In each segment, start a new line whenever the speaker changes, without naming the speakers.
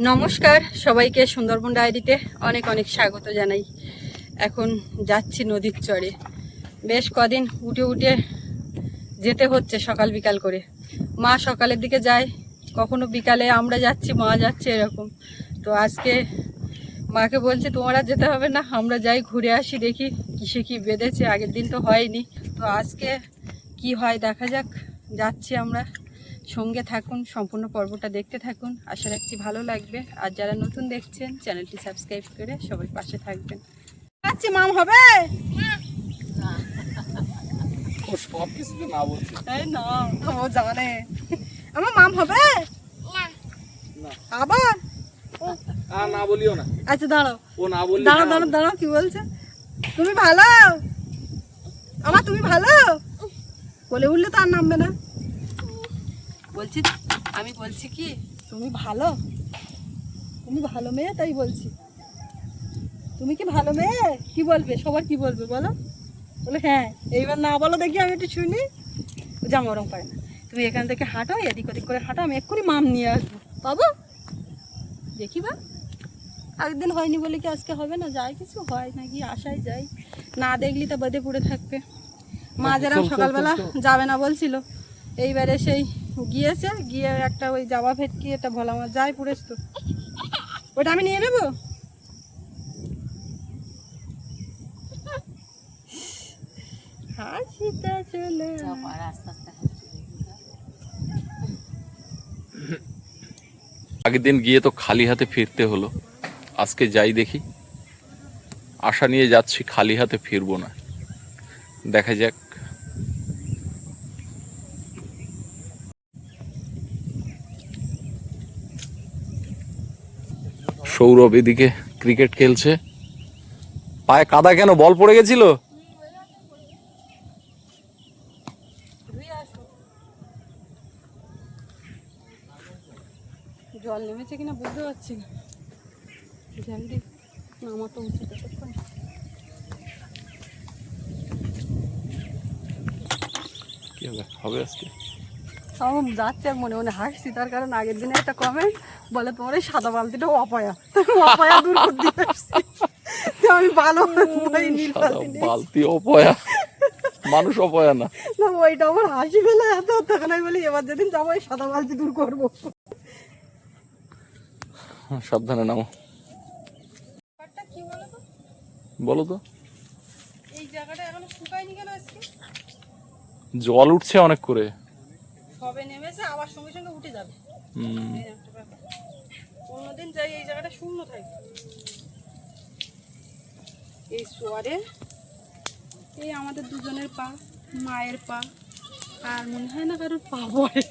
নমস্কার সবাইকে, সুন্দরবন ডায়েরিতে অনেক অনেক স্বাগত জানাই। এখন যাচ্ছি নদীর চরে। বেশ কদিন উঠে উঠে যেতে হচ্ছে সকাল বিকাল করে। মা সকালের দিকে যায়, কখনো বিকালে আমরা যাচ্ছি, মা যাচ্ছে, এরকম। তো আজকে মাকে বলছি তোমার আর যেতে হবে না, আমরা যাই ঘুরে আসি, দেখি কিসে কি বেঁধেছে, আগের দিন তো হয়নি। তো আজকে কি হয় দেখা যাক, যাচ্ছি আমরা। সঙ্গে থাকুন, সম্পূর্ণ পর্বটা দেখতে থাকুন, আশা রাখছি ভালো লাগবে। আর যারা নতুন দেখছেন চ্যানেলটি সাবস্ক্রাইব করে সবাই পাশে থাকবেন। আচ্ছা মাম হবে
সব কিছু না বলছি,
এই না ও জানে আমার মাম হবে আবার।
না বলিও না।
আচ্ছা দাঁড়াও,
ও না বললে
দাঁড়াও দাঁড়াও দাঁড়াও, কি বলছে? তুমি ভালো আমার, তুমি ভালো বলে উঠলে তো আর নামবে না। বলছি, আমি বলছি কি তুমি ভালো, তুমি ভালো মেয়ে, তাই বলছি। তুমি কি ভালো মেয়ে? কি বলবে, সবার কি বলবে বলো? বলে হ্যাঁ। এইবার না বলো দেখি, আমি একটু শুনি। জামা ওরম পায় না। তুমি এখান থেকে হাঁটো, এদিক ওদিক করে হাঁটো, আমি এক্ষুনি মাম নিয়ে আসবো। পাবো দেখি বা। একদিন হয়নি বলে কি আজকে হবে না? যায় কিছু হয় নাকি, আশায় যাই, না দেখলি তো বেঁধে পড়ে থাকবে। মা যেরকম সকালবেলা যাবে না বলছিল, এইবারে সেই গিয়েছে, গিয়ে একটা ওই জামা ভেটকি একটা ভোলা মাছ যায় পুড়েছ, তো ওটা আমি নিয়ে নেবো। হাসিটা চলে
আগের দিন গিয়ে তো খালি হাতে ফিরতে হলো। আজকে যাই দেখি, আশা নিয়ে যাচ্ছি, খালি হাতে ফিরবো না, দেখা যাক। সৌরভ এদিকে ক্রিকেট খেলছে। পায়ে কাদা কেন, বল পড়ে গেছিল?
জল নেমেছে কিনা বুঝতে পারছি না। জলদি নামা তো উচিত
কি হবে আজকে?
আমার যাচ্ছে মনে মনে হাসছি, তার কারণ আগের দিনে একটা কমেন্ট বলে তোমার এই সাদা বালতিটা অপায়া, অপায়া দূর করতে আসছি। তো আমি ভালো নীল
বালতি অপয়া, মানুষ অপয়া না।
না, ওইটা আমার হাসি পেলে এত, তখন আমি বলি এবার যেদিন যাবো এই সাদা বালতি দূর করবো।
সাবধানে নামো।
কি বলো তো,
বলো তো,
এই জায়গাটা এখনো শুকায়নি কেন আজকে?
জল উঠছে অনেক করে।
সবে নেমেছে, আবার সঙ্গে সঙ্গে উঠে যাবে। এই একটা ব্যাপার, অন্যদিন যাই এই জায়গাটা শূন্য থাকে। এই সোয়ারে এই আমাদের দুজনের পা, মায়ের পা, আর মনে হয় না কারোর পা পড়ে।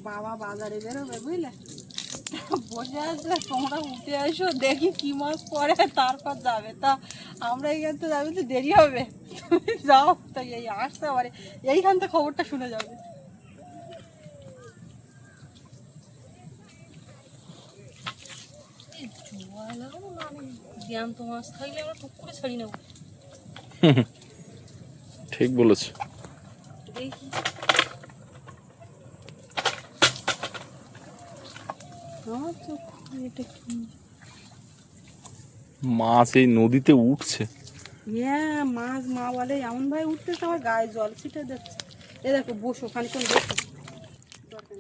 বাবা বাজারে বেরোবে বুঝলে, বসে আসবে, তোমরা উঠে এসো দেখি কি মাছ পড়ে, তারপর যাবে। তা আমরা এইখান থেকে যাবে তো দেরি হবে, তুমি যাও, তাই এই আসতে পারে এইখান থেকে খবরটা শুনে যাবে। জ্যান্ত মাছ থাকলে আমরা টুক করে ছাড়ি নেবো।
ঠিক বলেছো।
দেখি
মাছ এই নদীতে উঠছে।
হ্যাঁ মাছ, মা বলে এমন ভাই উঠতেছে আমার গায়ে জল ছিটে যাচ্ছে। এ দেখো বসো খানিক্ষণ দেখো,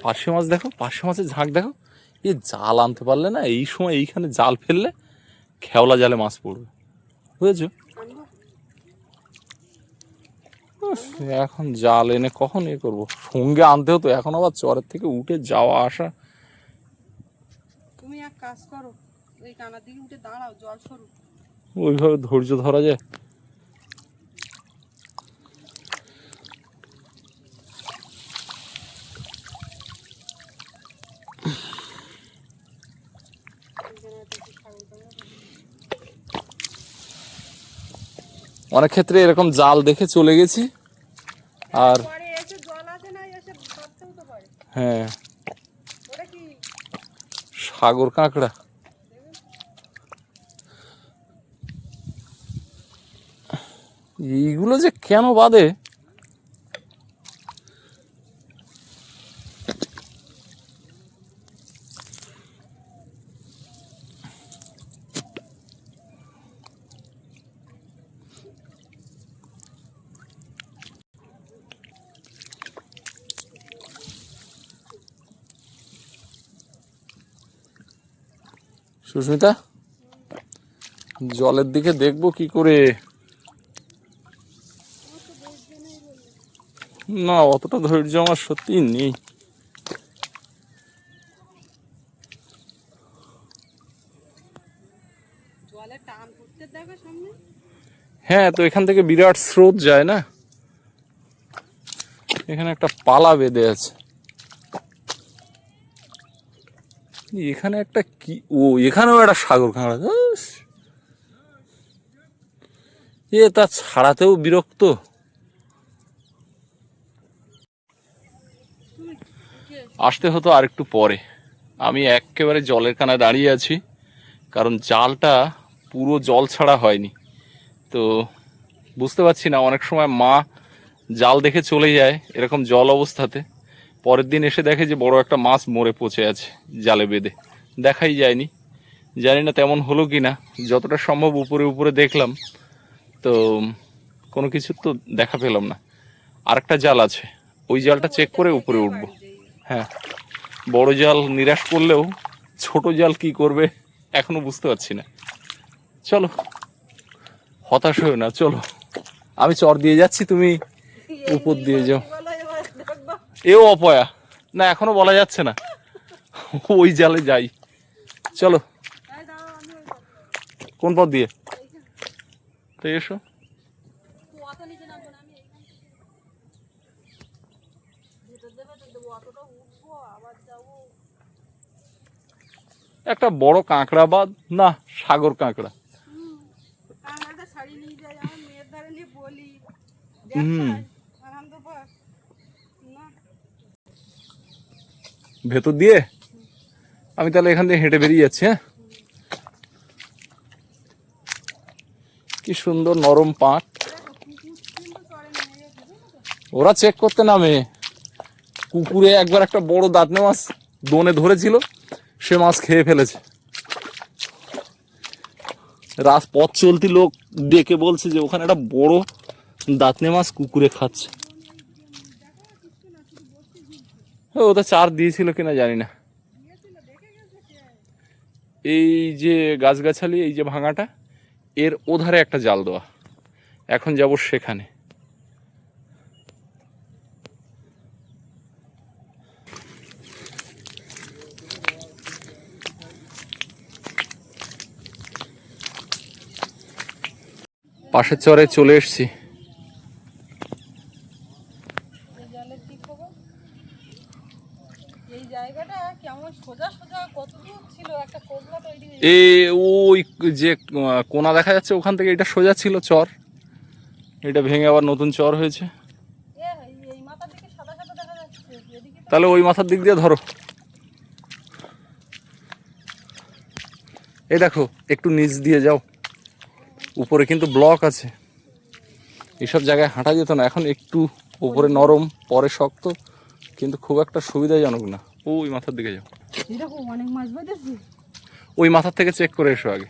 পার্শে মাছ দেখো, পার্শে মাছের ঝাঁক দেখো। এই জাল আনতে পারলে না, এই সময় এইখানে জাল ফেললে খেওলা জালে মাছ পড়বে, বুঝেছো? এখন জাল এনে কখন এ করবো, সঙ্গে আনতে হতো, এখন আবার চরের থেকে উঠে যাওয়া আসা।
তুমি এক কাজ করো, ওই কানার দিকে উঠে দাঁড়াও, জল সরু।
ওইভাবে ধৈর্য ধরা যায়? অনেক ক্ষেত্রে এরকম জাল দেখে চলে গেছি। আর হ্যাঁ, সাগর কাঁকড়া। এইগুলো যে কেন বাঁধে, সুস্মিতা, জলের দিকে দেখবো কি করে? না, অতটা ধৈর্য আমার সত্যি নেই।
জলে টান করতে দেখো সামনে।
হ্যাঁ, তো এখান থেকে বিরাট স্রোত যায় না, এখানে একটা পালা বেঁধে আছে। এখানে একটা কি, ও এখানেও একটা সাগর কাঁকড়া। এ তা ছাড়াতেও বিরক্ত। আসতে হতো আর একটু পরে। আমি একেবারে জলের কানায় দাঁড়িয়ে আছি, কারণ জালটা পুরো জল ছাড়া হয়নি। তো বুঝতে পারছি না, অনেক সময় মা জাল দেখে চলে যায় এরকম জল অবস্থাতে, পরের দিন এসে দেখে যে বড় একটা মাছ মরে পচে আছে জালে বেঁধে, দেখাই যায়নি। জানি না তেমন হলো কি না, যতটা সম্ভব উপরে উপরে দেখলাম, তো কোনো কিছু তো দেখা পেলাম না। আরেকটা জাল আছে, ওই জালটা চেক করে উপরে উঠবো। হ্যাঁ, বড় জাল নিরাশ করলেও ছোট জাল কি করবে এখনো বুঝতে পারছি না। চলো, হতাশ হয়েও না, চলো। আমি চর দিয়ে যাচ্ছি, তুমি উপর দিয়ে যাও। এও অপয়া না, এখনো বলা যাচ্ছে না, ওই জালে যাই। চলো, কোন পথ দিয়ে? তো এসো। একটা বড় কাঁকড়া বাদ না, সাগর কাঁকড়া। ভেতর দিয়ে আমি তাহলে এখান থেকে হেঁটে বেরিয়ে যাচ্ছি। হ্যাঁ, কি সুন্দর নরম পাট। ওরা চেক করতে নামে। পুকুরে একবার একটা বড় দাঁতনে মাছ দোনে ধরেছিল, সে মাছ খেয়ে ফেলেছে। পথ চলতি লোক ডেকে বলছে যে ওখানে একটা বড় দাঁতনে মাছ কুকুরে খাচ্ছে। ওটা চার দিয়েছিল কিনা জানি না। এই যে গাছগাছালি, এই যে ভাঙাটা, এর ওধারে একটা জাল দেওয়া। এখন যাব সেখানে। পাশের চরে চলে এসছি। ওই যে কোনা দেখা যাচ্ছে ওখান থেকে এটা সোজা ছিল চর, এটা ভেঙে আবার নতুন চর হয়েছে। তাহলে ওই মাথার দিক দিয়ে ধরো। এই দেখো, একটু নিচ দিয়ে যাও, উপরে কিন্তু ব্লক আছে, এইসব জায়গায় হাঁটা যেত না। এখন একটু উপরে নরম, পরে শক্ত, কিন্তু খুব একটা সুবিধাজনক না। ওই মাথার দিকে যাও,
অনেক মাছ বেঁধেছি।
ওই মাথার থেকে চেক করে এসো আগে।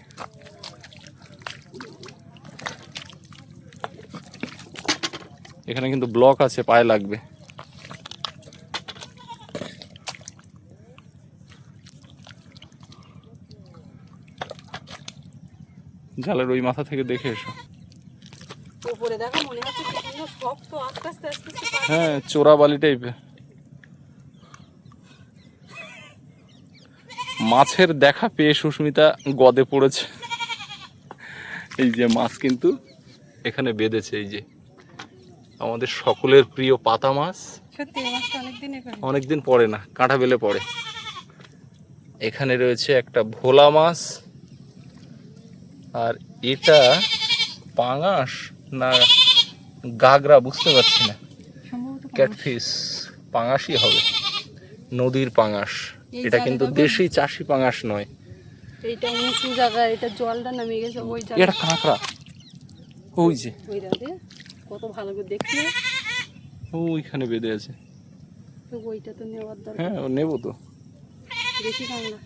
এখানে কিন্তু ব্লক আছে, পায়ে লাগবে। জালের ওই মাথা থেকে দেখে এসো।
উপরে দেখো, মনে হচ্ছে কি শক্ত, আস্তে আস্তে আস্তে আস্তে।
হ্যাঁ, চোরা বালি টাইপের। মাছের দেখা পেয়ে সুস্মিতা গদে পড়েছে। এই যে মাছ কিন্তু এখানে বেঁধেছে, এই যে আমাদের সকলের প্রিয় পাতা মাছ।
সত্যি মাছটা
অনেকদিন পড়ে না, কাঁটা বেলে পড়ে। এখানে রয়েছে একটা ভোলা মাছ, আর এটা পাঙাশ না গাগরা বুঝতে পারছি না, ক্যাটফিশ। পাঙাশই হবে, নদীর পাঙাশ। এটা কিন্তু দেশি চাষি পাঙাশ নয়।
এইটা উঁচু জায়গা, এটা জলটা নামে গেছে ওই জায়গা।
এটা কাঁকড়া, ওই যে
ওই রাতে কত ভালো করে দেখতে।
ওইখানে বেঁধে আছে।
তো ওইটা তো নেওয়ার দরকার।
হ্যাঁ, ও নেবো তো।
বেশি কাঁকড়া।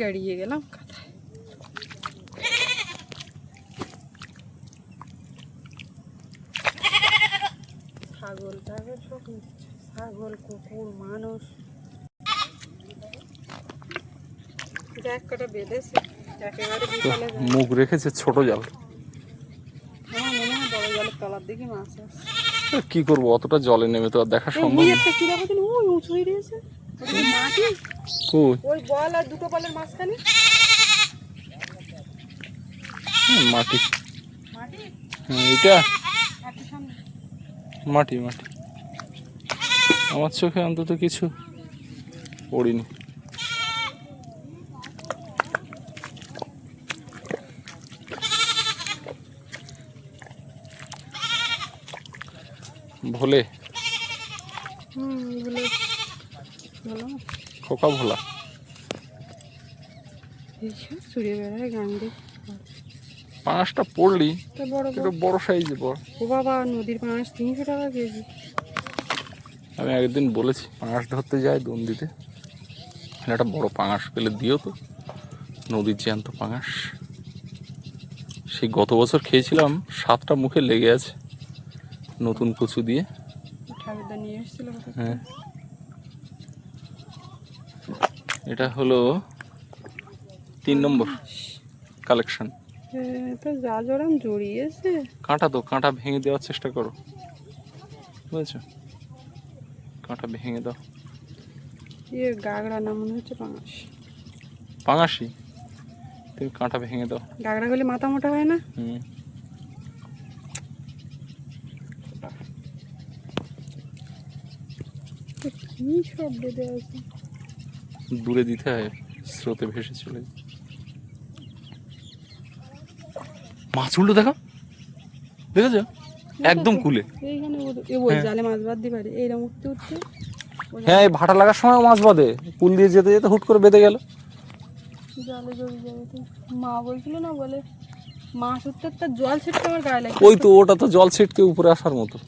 গড়িয়ে গেলাম কাঁথায়। ছাগল টাগল সব, ছাগল কুকুর মানুষ। এক কটা বেঁধেছে একেবারে
তো
বিকালে যায়।
মুখ রেখেছে ছোট জাল।
আমার মনে হয় বড় জলের তলার দিকে মাছ আছে।
কি করবো, অতটা জলে নেমে তো আর দেখা সম্ভব
ওই
না।
একটা কি দেখো তুমি, ওই উঁচু হয়ে রয়েছে ওটা কি মাটি?
কই?
ওই বল আর দুটো বলের মাঝখানে
মাটি।
মাটি।
হ্যাঁ, এটা
একটু সামনে।
মাটি মাটি। আমার চোখে অন্তত কিছু পড়িনি। ভোলে
এগুলো ভালো
খোকা ভোলা।
এইসব চুড়ে বেড়ায় গাঙ্গে।
পাঁচটা পড়লি
তা বড়
একটু বড় সাইজে পড়।
ও বাবা, নদীর মাছ 300 টাকা কেজি।
আমি একদিন বলেছি পাঙাশ ধরতে যাই দোন দিতে, একটা বড় পাঙাশ পেলে দিও তো, নদীর জ্যান্ত পাঙাশ। সেই গত বছর খেয়েছিলাম, 7টা মুখে লেগে আছে নতুন কচু দিয়ে।
ঠাকুরদা নিয়ে এসেছিল।
হ্যাঁ, এটা হলো 3 নম্বর কালেকশন।
তো যা জোরাম জড়িয়েছে।
কাঁটা তো, কাঁটা ভেঙে দেওয়ার চেষ্টা করো, বুঝেছো? কাঁটা ভেঙে দাও।
গাগড়া না মনে হচ্ছে পাঙাশ।
পাঙাশি, তুমি কাঁটা ভেঙে দাও।
গাগড়া হলে মাথা মোটা হয় না?
হুম।
কি সব বেঁধে আছে।
দূরে দিতে হয়, স্রোতে ভেসে চলে যায়। মাছ উল্টো দেখো, দেখেছো? একদম কুলে।
এইখানে ওই
হ্যাঁ।
জালে মাছ বাদ দিতে পারে এইরকম উঠতে উঠতে।
হ্যাঁ, এই ভাটা লাগার সময় মাছ বাঁধে, পুল দিয়ে যেতে যেতে হুট করে বেঁধে গেল।
জালে জড়িয়ে যাবে তো। মা বলছিল না, বলে মাছ উঠতে উঠতে জল ছিটকে আমার গায়ে লাগে।
ওই তো, ওটা তো জল ছিটকে উপরে আসার মতো।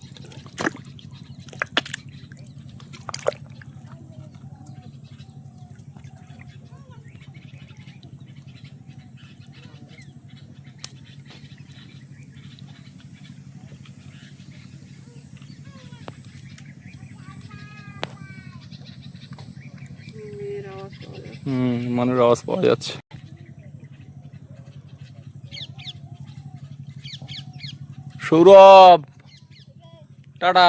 মেয়ের আওয়াজ পাওয়া যায়।
মনের আওয়াজ পাওয়া যাচ্ছে। সৌরভ, টাটা।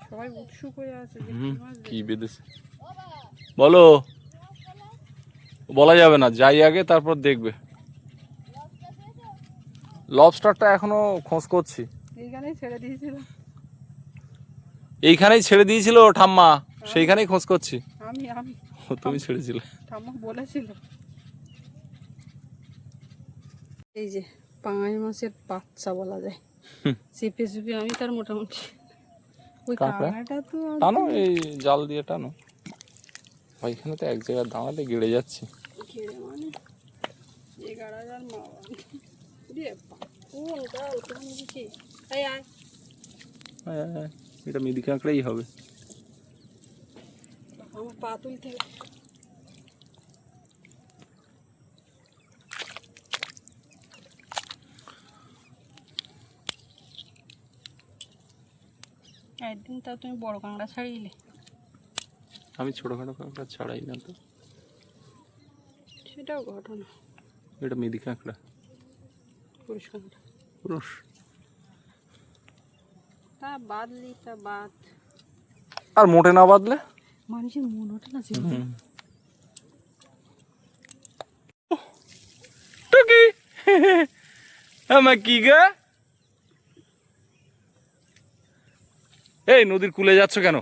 সবাই উৎসুক হয়ে আছে যে কি মাছ
কি বেঁধেছে বলো? বলা যাবে না, যাই আগে তারপর দেখবে। লবস্টারটা এখনো খোঁজ করছি।
এইখানেই ছেড়ে দিয়েছিল।
এইখানেই ছেড়ে দিয়েছিল ঠাম্মা, সেইখানেই খোঁজ করছি।
আমি আমি
ও, তুমি ছেড়েছিলে?
ঠাম্মা বলেছিল। এই যে পাঙাশ মাছের বাচ্চা বলা যায়। চেপে চেপে আমি তার মোটামুটি ওই
কাঁকড়া?
কাঁকড়াটা তো
টানো, এই জাল দিয়ে টানো। ওইখানে তো এক জায়গায় দাঁড়ালে গেড়ে যাচ্ছে।
ঘিরে মানে এই গাড়া যার মা রে কোন গাল কোন দিকে। এই আয়
হ্যাঁ, এটা মিদি কাঁকড়াই হবে।
আমার পা তুলতে হবে। একদিন তাও তুমি বড় কাঁকড়া ছাড়িলে।
আমি ছোটখাটো কাঁকড়া ছাড়াই না তো।
সেটাও ঘটনা।
এটা মিদি কাঁকড়া,
পুরুষ কাঁকড়া।
পুরুষ।
তা বাদলি তা বাদ।
আর মোটে না বাঁধলে
মানুষের মন ওঠে না যে।
টুকি আমার কি গা? এই নদীর কূলে যাচ্ছ কেন?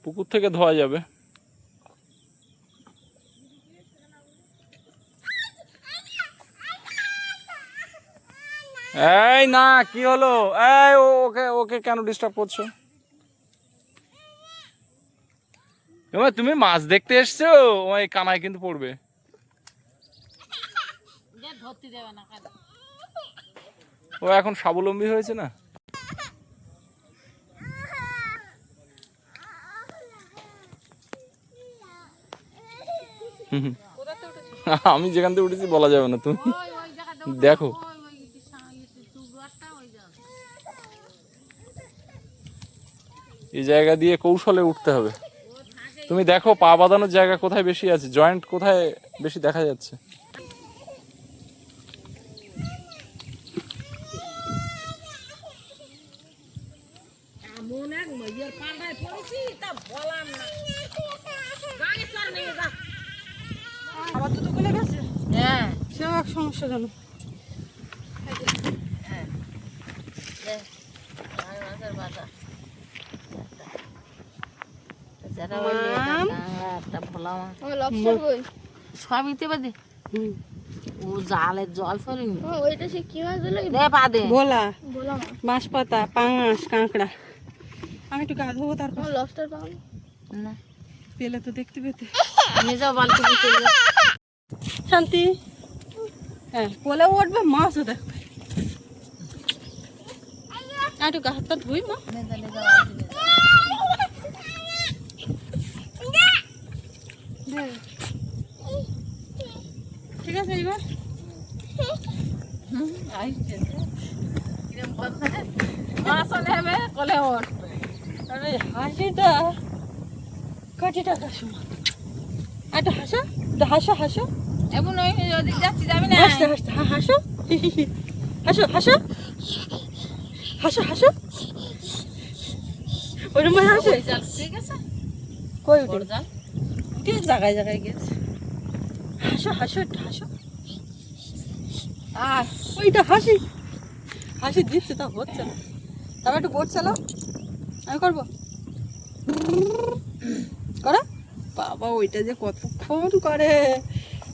পুকুর থেকে ধোয়া যাবে। এই না, কি হলো? এই ওকে ওকে কেন ডিস্টার্ব করছো? এবার তুমি মাছ দেখতে এসছো, ওই কানায় কিন্তু পড়বে। ও এখন স্বাবলম্বী হয়েছে না। আমি যেখান থেকে উঠেছি বলা যাবে না, তুমি দেখো। এই জায়গা দিয়ে কৌশলে উঠতে হবে। তুমি দেখো পা বাঁধানোর জায়গা কোথায় বেশি আছে, জয়েন্ট কোথায় বেশি দেখা যাচ্ছে।
আবার তো খুলে গেছে।
হ্যাঁ
সেও এক সমস্যা জানো।
সবইতে বাদে ও জালের জল ফেলিনি
ওইটা সে কি মাছ দিল?
দে পা দে।
ভোলা,
বললাম না।
বাঁশ পাতা, পাঙাশ, কাঁকড়া। আমি একটু গা ধোবো, তারপর
আমার লবস্টার পাবো
না
পেলে তো দেখতে পেতে।
নিয়ে যাও বালতি নিয়ে চলে যাও।
শান্তি। হ্যাঁ, পোলে উঠবে, মাছও দেখবে। আর একটু গা হাতটা ধুই মা।
নিয়ে যাও, নিয়ে যাও, বালতি নিয়ে যাও।
ঠিক আছে এইবার
মাছও নেবে কলে ওর
আরে হাসিটা কাটি টাকা সময়। একটা হাসো, একটা হাসো, হাসো,
এমন ওই ওদিক যাচ্ছি যাবি না
হাসতে হাসতে, হ্যাঁ হাসো, হাসো, হাসো, হাসো, হাসো। ওরম ভাবে হাসে।
ওই জাল ঠিক আছে
কই
বড়
উঠে
জাল
উঠে জায়গায় জায়গায় গেছে। হাসো, হাসো, একটু হাসো।
আর
ওইটা হাসি, হাসি দিচ্ছে তা হচ্ছে না। তবে একটু বোট চালাও, আমি করবো। করো বাবা, ওইটা যে কতক্ষণ করে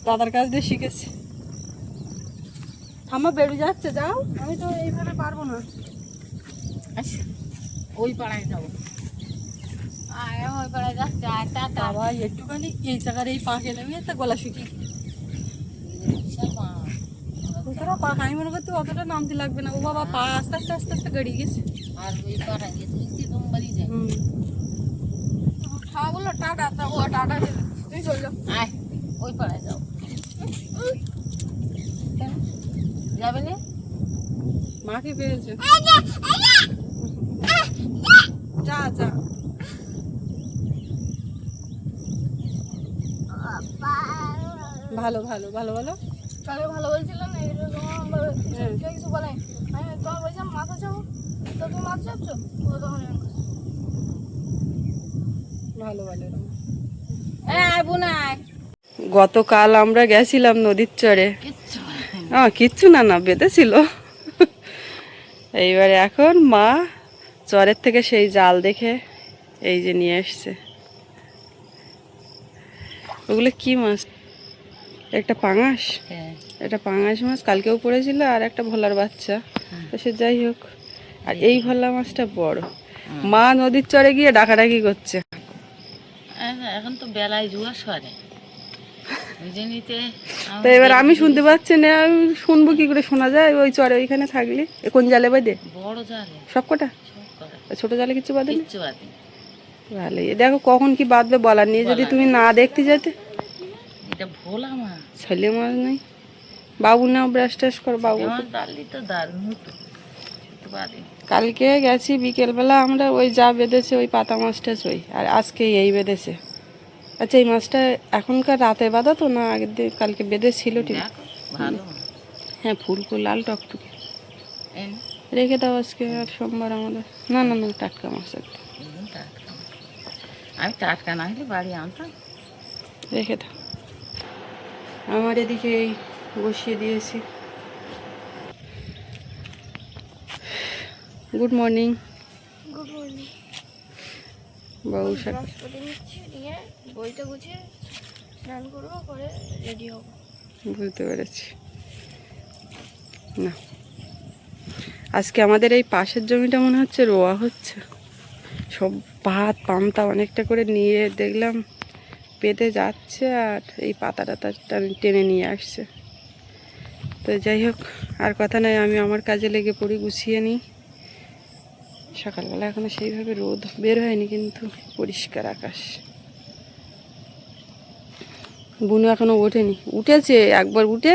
দাদার কাছ দিয়ে শিখেছি। থামা, বেরিয়ে যাচ্ছে, যাও। আমি তো এইভাবে পারবো না।
আচ্ছা ওই পাড়ায় যাবো আয় ওই পাড়ায় যাচ্ছে আয় টাটা
বাবা একটুখানি এই জায়গার এই পাকে নেমে তা গলা শুকিয়ে
বিশাল মাছ
ওইটা পাক, আমি মনে করতে অতটা নামতে লাগবে না। ও বাবা, পা আস্তে আস্তে আস্তে আস্তে গড়িয়ে গেছে।
আর ওই পাড়ায় গিয়ে তুই তোমারই যায়
হুম,
খাওয়া বললো টাটা, তা ও টাটা দিল। তুই চল যাও।
আয় ওই পাড়ায় যাও কেন যাবে না
মাকে পেয়েছে। যা যা। ভালো ভালো ভালো ভালো।
কালকে ভালো বলছিল না, এটা তোমার
হ্যাঁ।
কেউ কিছু বলে। আমি তোমার বলছিলাম মাথা চাপো, তো তুমি মাথা চাপছো, ও তখন এরকম করছে।
ভালো ভালো।
আয় বোনা আয়
গতকাল আমরা গেছিলাম নদীর চরে।
কিচ্ছু
কিচ্ছু না, না বেঁধেছিল। এইবারে এখন মা চরের থেকে সেই জাল দেখে এই যে নিয়ে এসছে। ওগুলো কি মাছ? একটা পাঙাশ,
হ্যাঁ
একটা পাঙাশ মাছ কালকেও পড়েছিল, আর একটা ভোলার বাচ্চা। তো সে যাই হোক, আর এই ভোলা মাছটা বড়। মা নদীর চরে গিয়ে ডাকাডাকি করছে।
এখন তো বেলায় জুয়া সরে ওই জন্যতে
তো এবার আমি শুনতে পাচ্ছি না, আমি শুনবো কি করে? শোনা যায় ওই চরে ওইখানে থাকলে। কোন জালে বাঁধে?
বড় জালে
সব কটা?
সব করে
ছোট জালে কিছু বাঁধে না?
কিচ্ছু বাদে
ভালোই। দেখো কখন কি বাঁধবে বলার নেই। যদি তুমি না দেখতে যেতে।
এটা ভোলা মাছ
ছেলে মাছ নেই। বাবু নাও, ব্রাশ টাশ করো বাবু।
আমার ডালি তো দারুণ হতো তো বাদে
কালকে গেছি বিকেলবেলা, আমরা ওই যা বেঁধেছে ওই পাতা মাছটা ওই, আর আজকে এই বেঁধেছে। আচ্ছা, এই মাছটা এখনকার রাতে বাঁধা তো না আগের দিন কালকে বেঁধেছিল? ঠিক।
দেখো ভালো মাছ
হ্যাঁ, ফুলকো লাল টকটকে।
এই নে,
রেখে দাও, আজকে আর সোমবার আমাদের। না না না, টাটকা মাছ একটা
একদম টাটকা মাছ। আমি টাটকা না হলে বাড়ি আনতাম
রেখে দাও। আমার এদিকে এই বসিয়ে দিয়েছি। Good morning
good morning.
বাবু।
ব্রাশ করে নিচ্ছি, নিয়ে বইটা গুছিয়ে স্নান করবো, করে রেডি হবো।
বুঝতে পেরেছি। না, আজকে আমাদের এই পাশের জমিটা মনে হচ্ছে রোয়া হচ্ছে। সব ভাত পামতা অনেকটা করে নিয়ে দেখলাম পেতে যাচ্ছে, আর এই পাতা টাতা টেনে নিয়ে আসছে। তো যাই হোক, আর কথা নাই, আমি আমার কাজে লেগে পড়ি, গুছিয়ে নিই। সকালবেলা এখনো সেইভাবে রোদ বের হয়নি, কিন্তু পরিষ্কার আকাশ। বুনু এখনো ওঠেনি, উঠেছে একবার, উঠে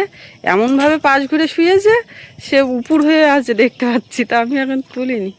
এমনভাবে পাশ ঘুরে শুয়েছে, সে উপুর হয়ে আছে দেখতে পাচ্ছি, তা আমি এখন তুলিনি।